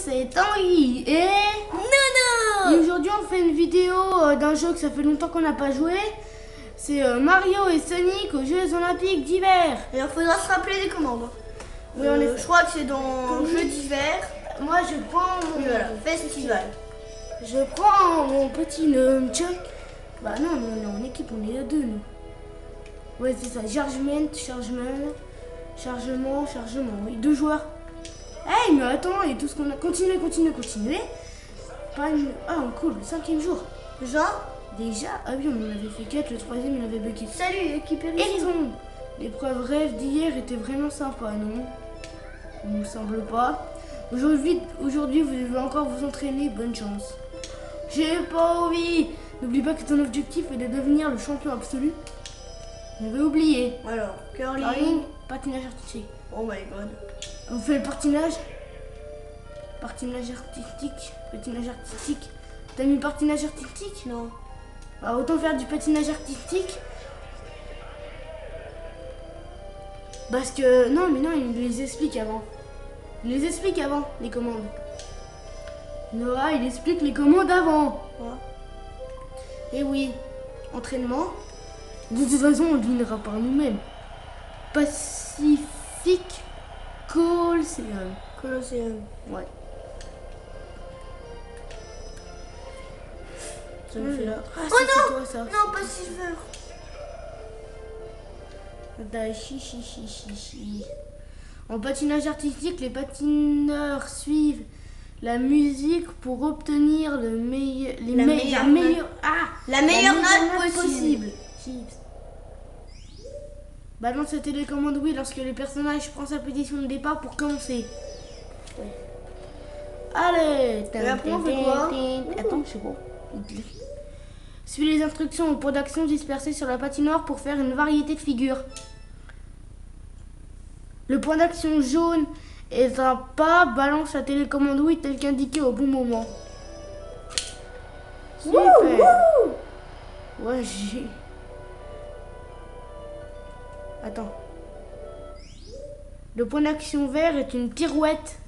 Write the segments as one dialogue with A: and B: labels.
A: c'est Tanguy et
B: Nono.
A: Et aujourd'hui on fait une vidéo d'un jeu que ça fait longtemps qu'on n'a pas joué. C'est Mario et Sonic aux Jeux Olympiques d'hiver.
B: Et il faudra se rappeler les commandes.
A: Oui, en effet.
B: Je crois que c'est dans Jeux d'hiver.
A: Moi je prends mon,
B: Voilà, festival.
A: je prends mon petit nunchuck. Bah non, on est en équipe, on est à deux nous. Ouais c'est ça, chargement, oui, 2 joueurs. Hey mais attends, et tout ce qu'on a... Continuez. Pas une... Ah cool, le 5e jour. Déjà, ah oui, on en avait fait 4, le 3e il avait bugué.
B: Salut équipe
A: Hérisson. L'épreuve rêve d'hier était vraiment sympa, non? Il me semble pas. Aujourd'hui, vous devez encore vous entraîner, bonne chance. J'ai pas envie. N'oublie pas que ton objectif est de devenir le champion absolu. J'avais oublié.
B: Alors, curling.
A: Curling, patinage artistique.
B: Oh my god.
A: On fait le patinage. Patinage artistique. T'as mis patinage artistique?
B: Non.
A: Bah, autant faire du patinage artistique. Parce que... Non, mais non, il les explique avant. Les commandes. Noah, il explique les commandes avant.
B: Ouais.
A: Et oui, entraînement. De toute façon, on devinera par nous-mêmes. Pacific Colosseum. Ouais.
B: Ça me fait là.
A: Ah,
B: Oh
A: ça, c'est
B: non,
A: toi, ça.
B: non, pas Silver.
A: Chi. En patinage artistique, les patineurs suivent la musique pour obtenir la meilleure note possible. Chips. Balance la télécommande oui lorsque le personnage prend sa position de départ pour commencer. Ouais. Allez.
B: Et après on fait quoi?
A: Attends, je sais pas. Suis les instructions au point d'action dispersé sur la patinoire pour faire une variété de figures. Le point d'action jaune est un pas, balance la télécommande oui tel qu'indiqué au bon moment. Super. Ouais, j'ai... Attends. Le point d'action vert est une pirouette.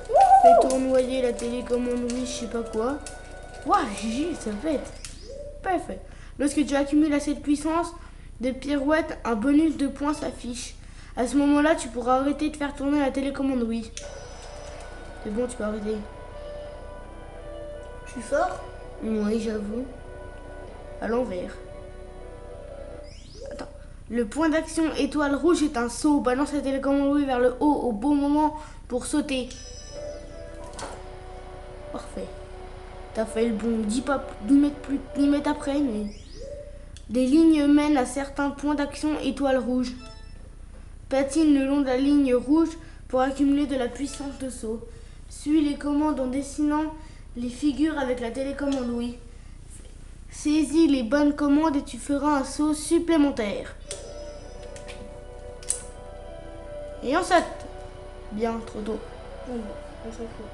A: Fais tournoyer la télécommande oui, je sais pas quoi. Waouh, GG, ça pète. Parfait. Lorsque tu accumules assez de puissance de pirouette, un bonus de points s'affiche. À ce moment-là, tu pourras arrêter de faire tourner la télécommande oui. C'est bon, tu peux arrêter.
B: Je suis fort.
A: Oui, j'avoue. À l'envers. Attends. Le point d'action étoile rouge est un saut. Balance la télécommande oui vers le haut au bon moment pour sauter. Parfait. T'as fait le bon 10 mètres après, mais... Des lignes mènent à certains points d'action étoile rouge. Patine le long de la ligne rouge pour accumuler de la puissance de saut. Suis les commandes en dessinant les figures avec la télécommande oui. Saisis les bonnes commandes et tu feras un saut supplémentaire. Et on saute. Bien, trop tôt.
B: On s'en fout.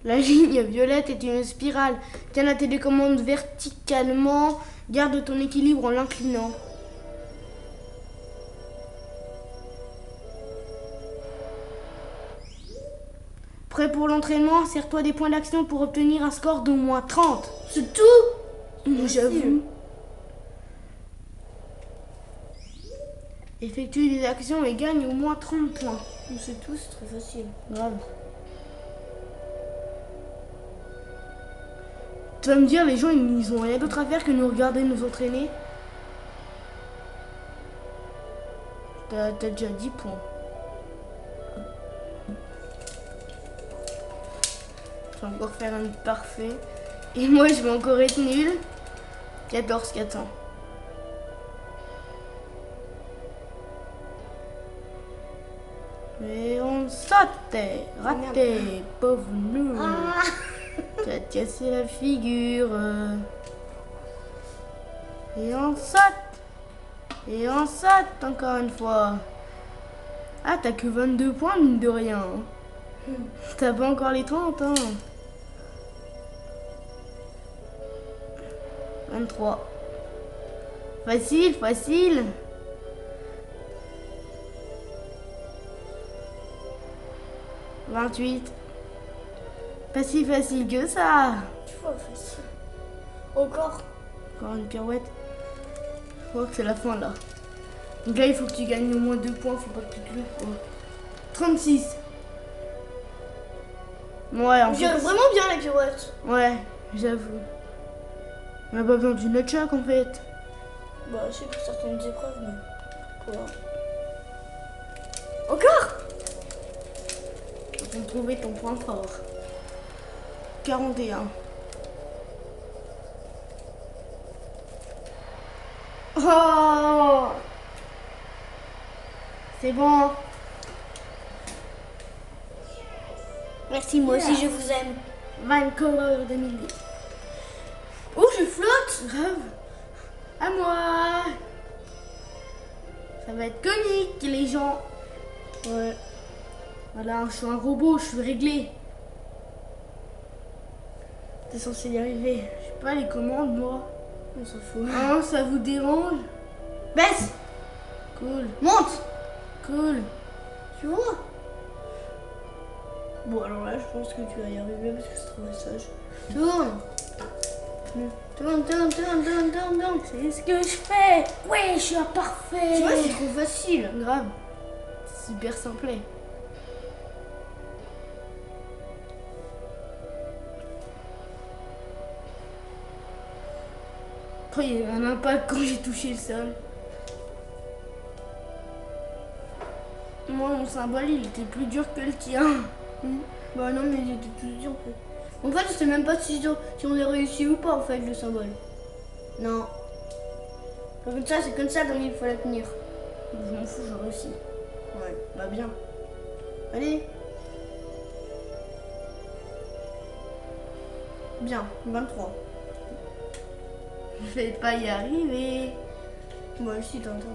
A: La ligne violette est une spirale. Tiens la télécommande verticalement. Garde ton équilibre en l'inclinant. Prêt pour l'entraînement? Serre-toi des points d'action pour obtenir un score d'au moins 30.
B: C'est tout?
A: J'avoue. Effectue des actions et gagne au moins 30 points.
B: C'est tout, c'est très facile.
A: Grave. Tu vas me dire, les gens, ils ont rien d'autre à faire que nous regarder nous entraîner. T'as déjà 10 points. Je vais encore faire un parfait. Et moi, je vais encore être nul. 14 400. Et on saute. Raté. Pauvre nous. Tu as cassé la figure. Et on saute encore une fois. Ah, t'as que 22 points, mine de rien. T'as pas encore les 30, hein. 23. Facile. 28. Pas si facile que ça.
B: Tu vois, facile. Encore.
A: Encore une pirouette. Je crois que c'est la fin là. Donc là, il faut que tu gagnes au moins 2 points. Faut pas que tu te loupes. Quoi. 36. Ouais, en
B: J'aime
A: fait.
B: vraiment bien les pirouettes.
A: Ouais, j'avoue. On n'a pas besoin du nunchuck en fait.
B: Bah, c'est pour certaines épreuves, mais. Quoi. Encore.
A: Faut trouver ton point fort. 41. Oh! C'est bon.
B: Merci, moi aussi, je vous aime.
A: Vancouver 2008.
B: Oh, je flotte.
A: Grave. À moi. Ça va être comique, les gens. Ouais. Voilà, je suis un robot, je suis réglé. T'es censé y arriver. Je sais pas les commandes, moi.
B: On s'en fout.
A: Hein, ça vous dérange?
B: Baisse.
A: Cool,
B: Monte.
A: cool.
B: Tu vois. Bon, alors là, je pense que tu vas y arriver parce que c'est trop sage. Tourne. Tourne, tourne, tourne, tourne, tourne, tourne.
A: C'est ce que je fais. Ouais, je suis parfait.
B: Tu vois, c'est trop facile.
A: Grave. Super simple. Oh, il y a eu un impact quand j'ai touché le sol. Moi, mon symbole, il était plus dur que le tien.
B: Bah non, mais ils étaient tous durs en fait. En fait, je sais même pas si on a réussi ou pas en fait le symbole. Non. Comme ça, c'est comme ça, donc il faut la tenir.
A: Je m'en fous, j'ai réussi.
B: Ouais, bah bien. Allez. Bien, 23.
A: Je vais pas y arriver.
B: Moi aussi, t'entends.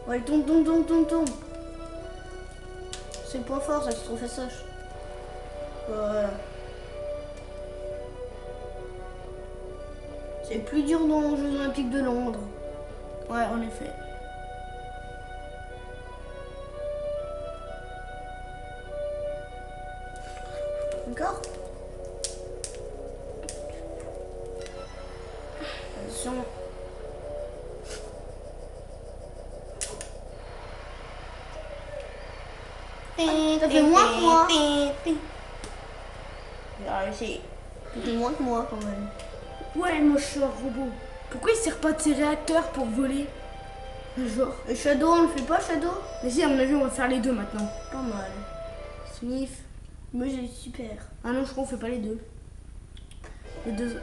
B: Ouais, tombe, tombe, tombe, tombe, tombe. C'est le point fort, ça, c'est trop facile. Voilà. C'est plus dur dans les Jeux Olympiques de Londres.
A: Ouais, en effet.
B: Encore. Attention. T'as fait moins que moi. J'ai réussi. T'as fait moins que moi quand même.
A: Ouais, moi je suis un robot. Pourquoi il sert pas de ses réacteurs pour voler? Genre.
B: Et Shadow, on le fait pas, Shadow?
A: Mais si, à mon avis, on va faire les deux maintenant.
B: Pas mal.
A: Sniff.
B: Moi j'ai super.
A: Ah non, je crois qu'on fait pas les deux. Les deux.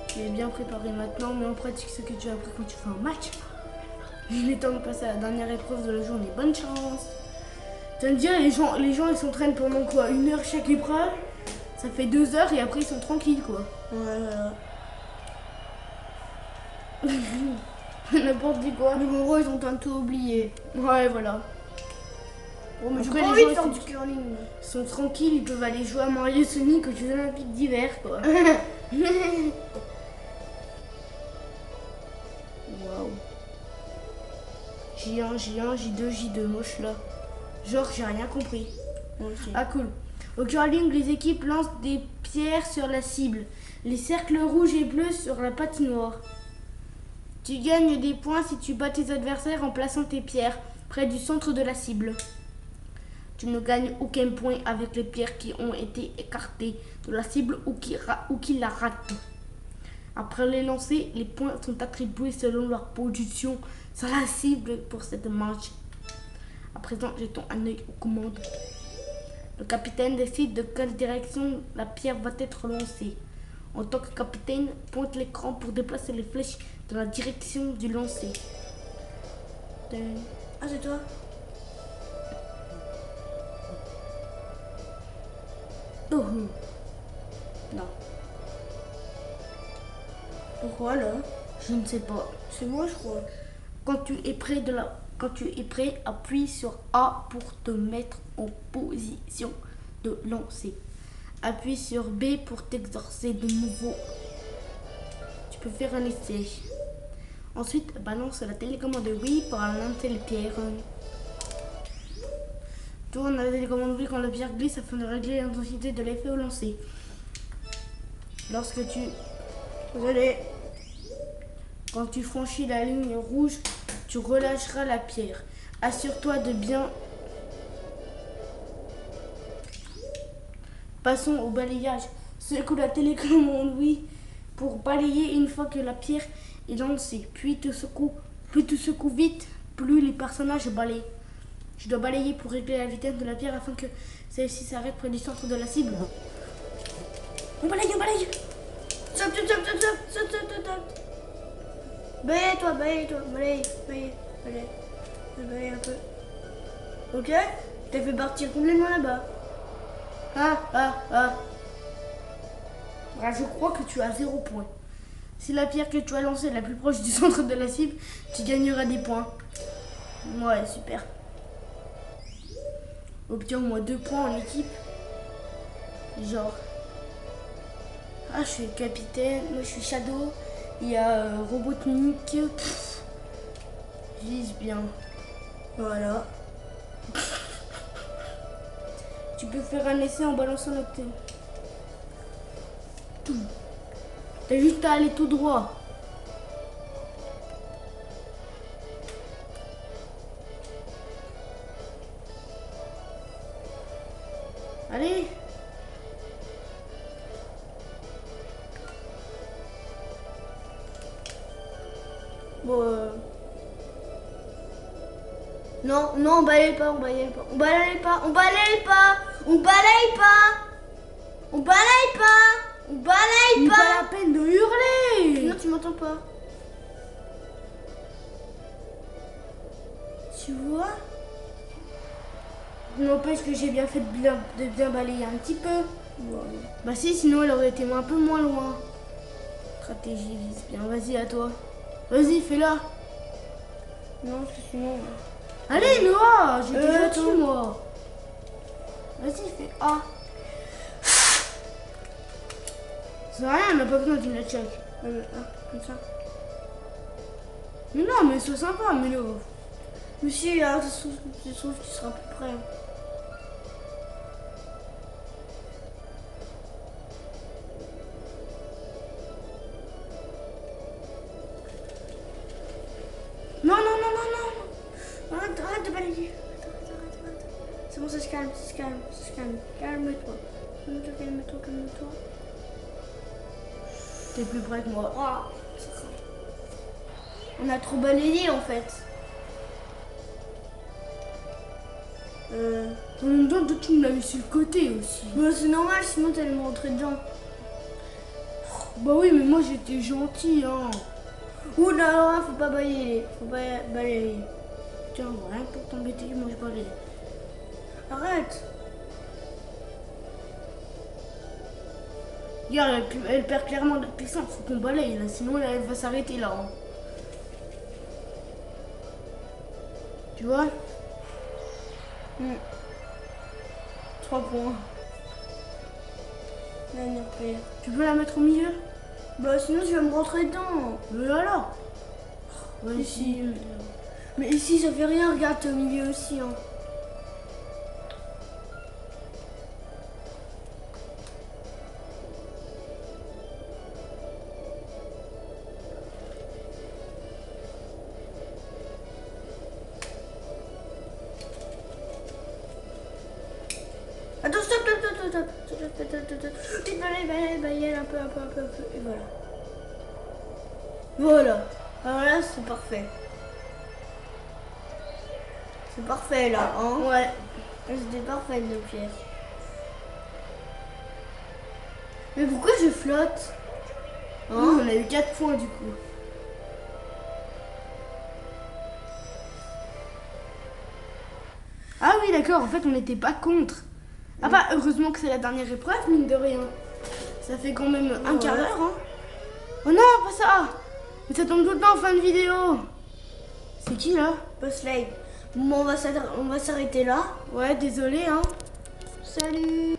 A: Tu es bien préparé maintenant, mais en pratique ce que tu as appris quand tu fais un match. Il est temps de passer à la dernière épreuve de la journée. Bonne chance. Tu vas me dire, les gens ils s'entraînent pendant quoi? 1 heure chaque épreuve? Ça fait 2 heures et après ils sont tranquilles quoi.
B: Ouais, voilà.
A: N'importe quoi.
B: Mais en gros, ils ont tout oublié.
A: Ouais, voilà.
B: Bon, mais j'ai
A: Après,
B: pas
A: les
B: envie
A: gens,
B: de
A: ils
B: faire
A: sont-
B: du curling.
A: Ils sont tranquilles, ils peuvent aller jouer à Mario Sonic aux Jeux Olympiques d'hiver quoi. Waouh. J1, J2, J2, moche là. Genre, j'ai rien compris.
B: Moi aussi.
A: Ah, cool. Au curling, les équipes lancent des pierres sur la cible. Les cercles rouges et bleus sur la patinoire. Tu gagnes des points si tu bats tes adversaires en plaçant tes pierres près du centre de la cible. Tu ne gagnes aucun point avec les pierres qui ont été écartées de la cible ou qui la ratent. Après les lancers, les points sont attribués selon leur position sur la cible pour cette manche. À présent, jetons un œil aux commandes. Le capitaine décide de quelle direction la pierre va être lancée. En tant que capitaine, pointe l'écran pour déplacer les flèches dans la direction du lancer.
B: Ah, c'est toi?
A: Oh. Non,
B: Pourquoi là?
A: je ne sais pas.
B: C'est moi, je crois.
A: Quand tu es prêt, appuie sur A pour te mettre en position de lancer. Appuie sur B pour t'exercer de nouveau. Tu peux faire un essai. Ensuite, balance la télécommande oui pour lancer les pierres. Tourne la télécommande V quand la pierre glisse afin de régler l'intensité de l'effet au lancer. Lorsque tu... Désolé. Quand tu franchis la ligne rouge, tu relâcheras la pierre. Assure-toi de bien... Passons au balayage. Secoue la télécommande oui pour balayer une fois que la pierre est lancée. Puis tu secoues vite, plus les personnages balayent. Je dois balayer pour régler la vitesse de la pierre afin que celle-ci s'arrête près du centre de la cible. On balaye, on balaye.
B: Stop. Balaye-toi, balaye. Balaye un peu. Ok? T'as fait partir complètement là-bas.
A: Ah, je crois que tu as 0 point. Si la pierre que tu as lancée est la plus proche du centre de la cible, tu gagneras des points. Ouais, super. Obtiens au moins 2 points en équipe. Genre. Ah, je suis capitaine. Moi, je suis Shadow. Il y a Robotnik. Vise bien.
B: Voilà.
A: Tu peux faire un essai en balançant la tête. T'as juste à aller tout droit. Allez.
B: Bon, Non, on balaye pas.
A: Il pas la peine de hurler.
B: Non, tu m'entends pas.
A: Tu vois? N'empêche que j'ai bien fait de bien balayer un petit peu.
B: Voilà.
A: Bah si, sinon elle aurait été un peu moins loin. Stratégie, vise bien. Vas-y, à toi. Vas-y, fais-la.
B: Non, parce que sinon...
A: Allez, Noah, j'ai déjà
B: attends.
A: tué, moi. Vas-y, fais A. C'est rien, on n'a pas besoin d'une check.
B: comme ça.
A: Mais non, mais sois sympa, Mélo.
B: Mais si, hein, je trouve que tu seras plus près.
A: Non.
B: Arrête de balayer. C'est bon, ça se calme. Calme-toi. Calme-toi.
A: T'es plus près que moi.
B: Oh, on a trop balayé en fait.
A: En même temps, toi, tu me l'as mis sur le côté aussi.
B: Bah, c'est normal, sinon t'allais me rentrer dedans.
A: Bah oui, mais moi j'étais gentil, hein.
B: Ouh là, faut pas balayer.
A: Tiens, rien pour t'embêter, moi je balaye.
B: Arrête.
A: Regarde, elle perd clairement de puissance, faut qu'on balaye là, sinon elle va s'arrêter là. Hein. Tu vois?
B: 3 points.
A: Tu peux la mettre au milieu?
B: Bah sinon tu vas me rentrer dedans.
A: Mais alors? Ouais,
B: Ici. Mais ici ça fait rien, regarde, t'es au milieu aussi. Hein. Attends, stop. Tu balaye un peu. Et voilà. Voilà. Alors là, c'est parfait. C'est parfait là, hein?
A: Ouais.
B: C'était parfait nos pierres. Mais pourquoi je flotte?
A: Hein? On a eu 4 points du coup. Ah oui, d'accord, en fait on n'était pas contre. Ah bah heureusement que c'est la dernière épreuve, mine de rien. Ça fait quand même un quart d'heure, hein. Oh non, pas ça. Mais ça tombe tout le temps en fin de vidéo. C'est qui là?
B: Boss Live. Bon, on va s'arrêter là.
A: Ouais, désolé, hein.
B: Salut.